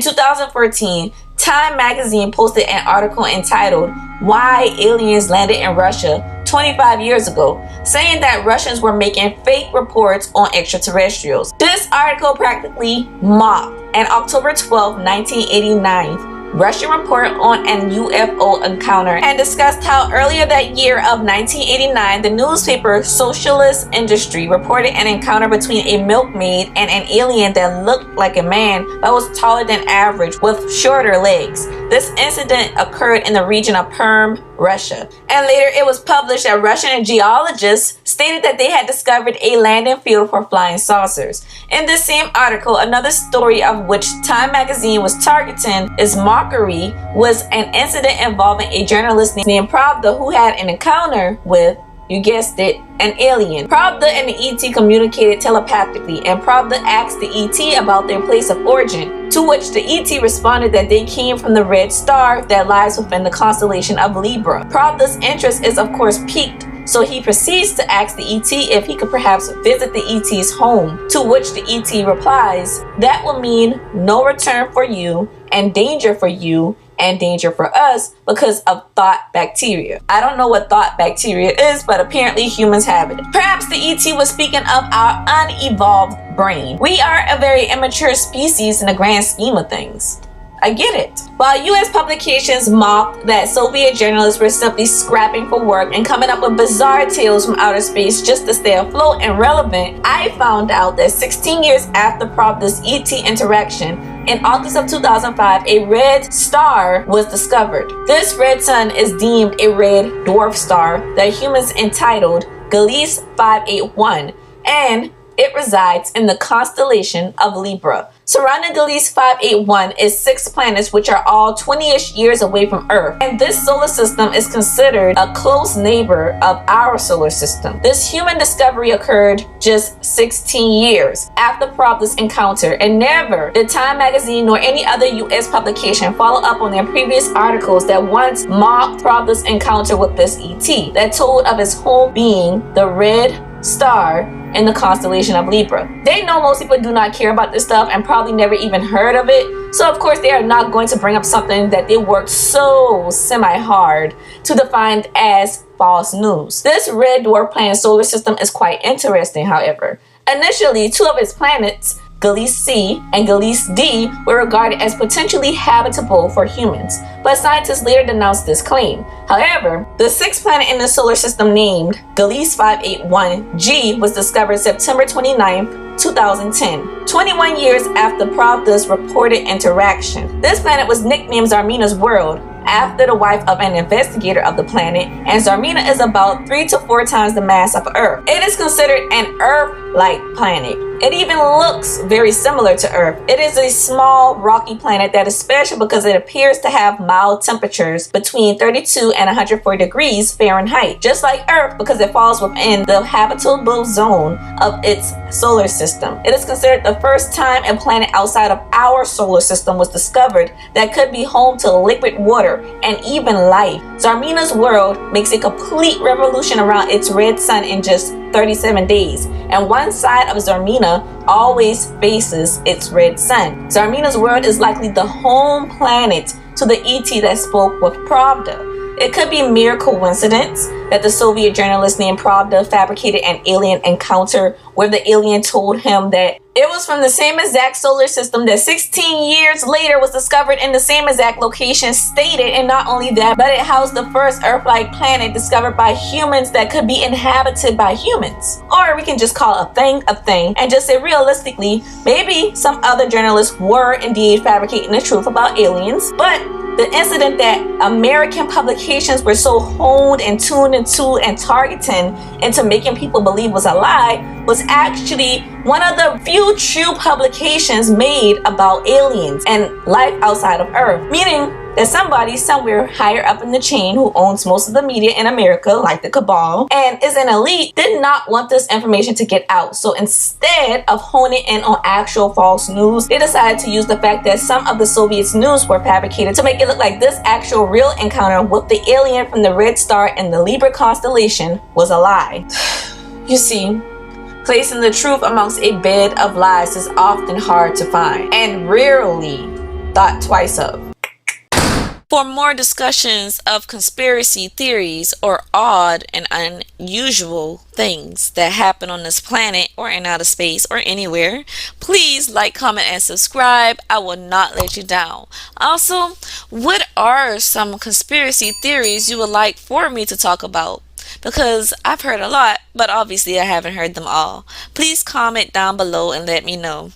In 2014, Time magazine posted an article entitled "Why Aliens Landed in Russia 25 years ago," saying that Russians were making fake reports on extraterrestrials. This article practically mocked an October 12, 1989 Russian report on an UFO encounter and discussed how earlier that year of 1989, the newspaper Socialist Industry reported an encounter between a milkmaid and an alien that looked like a man but was taller than average with shorter legs. This incident occurred in the region of Perm, Russia, and later it was published that Russian geologists stated that they had discovered a landing field for flying saucers. In this same article, another story of which Time magazine was targeting is mockery was an incident involving a journalist named Pravda who had an encounter with, you guessed it, an alien. Pravda and the ET communicated telepathically, and Pravda asked the ET about their place of origin, to which the ET responded that they came from the red star that lies within the constellation of Libra. Pravda's interest is of course piqued, so he proceeds to ask the ET if he could perhaps visit the ET's home, to which the ET replies, "That will mean no return for you, and danger for you, and danger for us because of thought bacteria." I don't know what thought bacteria is, but apparently humans have it. Perhaps the ET was speaking of our unevolved brain. We are a very immature species in the grand scheme of things. I get it. While US publications mocked that Soviet journalists were simply scrapping for work and coming up with bizarre tales from outer space just to stay afloat and relevant, I found out that 16 years after Pravda's ET interaction, in August of 2005, a red star was discovered. This red sun is deemed a red dwarf star that humans entitled Gliese 581, and it resides in the constellation of Libra. Surrounding Gliese 581 is 6 planets which are all 20-ish years away from Earth, and this solar system is considered a close neighbor of our solar system. This human discovery occurred just 16 years after Pravda's encounter, and never did Time magazine nor any other US publication follow up on their previous articles that once mocked Pravda's encounter with this ET that told of his home being the red star in the constellation of Libra. They know most people do not care about this stuff and probably never even heard of it, so of course they are not going to bring up something that they worked so semi-hard to define as false news. This red dwarf planet solar system is quite interesting, however. Initially, 2 of its planets, Gliese C and Gliese D, were regarded as potentially habitable for humans, but scientists later denounced this claim. However, the 6th planet in the solar system named Gliese 581G was discovered September 29, 2010, 21 years after Pravda's reported interaction. This planet was nicknamed Zarmina's World after the wife of an investigator of the planet, and Zarmina is about 3 to 4 times the mass of Earth. It is considered an Earth-like planet. It even looks very similar to Earth. It is a small rocky planet that is special because it appears to have mild temperatures between 32 and 104 degrees Fahrenheit, just like Earth, because it falls within the habitable zone of its solar system. It is considered the first time a planet outside of our solar system was discovered that could be home to liquid water and even life. Zarmina's world makes a complete revolution around its red sun in just 37 days, and one side of Zarmina always faces its red sun. Zarmina's world is likely the home planet to the ET that spoke with Pravda. It could be mere coincidence that the Soviet journalist named Pravda fabricated an alien encounter where the alien told him that it was from the same exact solar system that 16 years later was discovered in the same exact location stated, and not only that, but it housed the first Earth-like planet discovered by humans that could be inhabited by humans. Or we can just call a thing and just say realistically, maybe some other journalists were indeed fabricating the truth about aliens, but the incident that American publications were so honed and tuned into and targeting into making people believe was a lie was actually one of the few true publications made about aliens and life outside of Earth, meaning that somebody somewhere higher up in the chain who owns most of the media in America, like the cabal, and is an elite, did not want this information to get out. So instead of honing in on actual false news, they decided to use the fact that some of the Soviets' news were fabricated to make it look like this actual real encounter with the alien from the red star in the Libra constellation was a lie. You see, placing the truth amongst a bed of lies is often hard to find, and rarely thought twice of. For more discussions of conspiracy theories or odd and unusual things that happen on this planet or in outer space or anywhere, please like, comment, and subscribe. I will not let you down. Also, what are some conspiracy theories you would like for me to talk about? Because I've heard a lot, but obviously I haven't heard them all. Please comment down below and let me know.